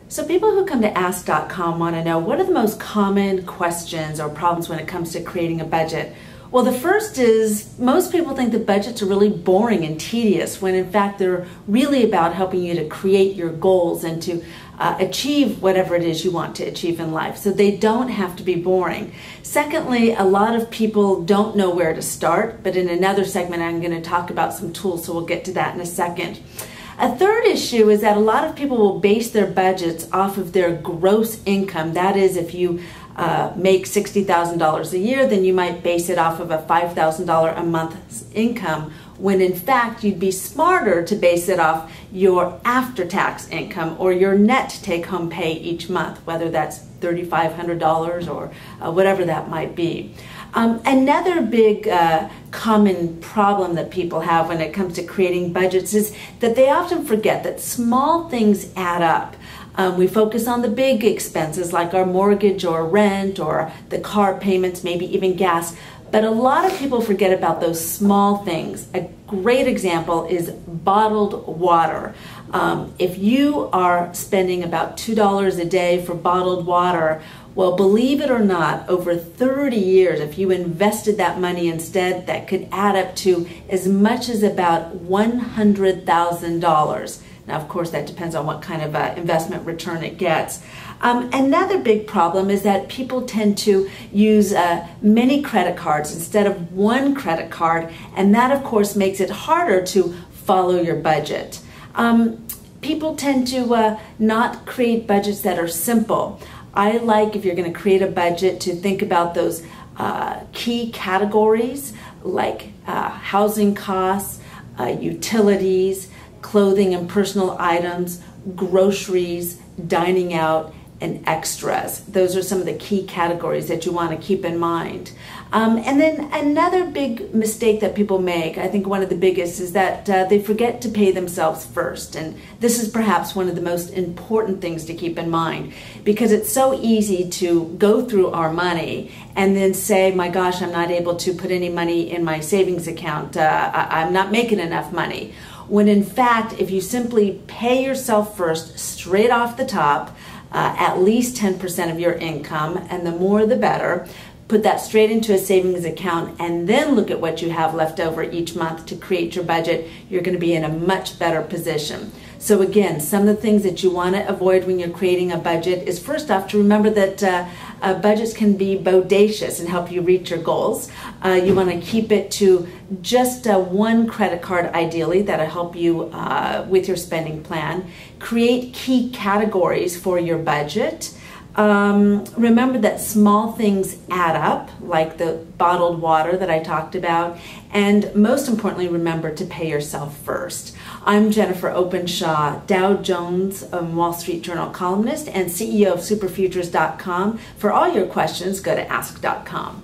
So people who come to Ask.com want to know, what are the most common questions or problems when it comes to creating a budget? Well, the first is most people think that budgets are really boring and tedious, when in fact they're really about helping you to create your goals and to achieve whatever it is you want to achieve in life. So they don't have to be boring. Secondly, a lot of people don't know where to start, but in another segment I'm going to talk about some tools, so we'll get to that in a second. A third issue is that a lot of people will base their budgets off of their gross income. That is, if you make $60,000 a year, then you might base it off of a $5,000 a month income, when in fact you'd be smarter to base it off your after-tax income or your net take-home pay each month, whether that's $3,500 or whatever that might be. Another big common problem that people have when it comes to creating budgets is that they often forget that small things add up. We focus on the big expenses like our mortgage or rent or the car payments, maybe even gas. But a lot of people forget about those small things. A great example is bottled water. If you are spending about $2 a day for bottled water, well, believe it or not, over 30 years, if you invested that money instead, that could add up to as much as about $100,000. Now, of course, that depends on what kind of investment return it gets. Another big problem is that people tend to use many credit cards instead of one credit card, and that, of course, makes it harder to follow your budget. People tend to not create budgets that are simple. I like, if you're going to create a budget, to think about those key categories like housing costs, utilities, clothing and personal items, groceries, dining out, and extras. Those are some of the key categories that you want to keep in mind. And then another big mistake that people make, I think one of the biggest, is that they forget to pay themselves first. And this is perhaps one of the most important things to keep in mind, because it's so easy to go through our money and then say, my gosh, I'm not able to put any money in my savings account. I'm not making enough money. When in fact, if you simply pay yourself first, straight off the top, at least 10% of your income, and the more the better, put that straight into a savings account, and then look at what you have left over each month to create your budget, you're going to be in a much better position. So again, some of the things that you want to avoid when you're creating a budget is, first off, to remember that budgets can be bodacious and help you reach your goals. You want to keep it to just one credit card, ideally, that'll help you with your spending plan. Create key categories for your budget. Remember that small things add up, like the bottled water that I talked about, and most importantly, remember to pay yourself first. I'm Jennifer Openshaw, Dow Jones Wall Street Journal columnist and CEO of Superfutures.com. For all your questions, go to Ask.com.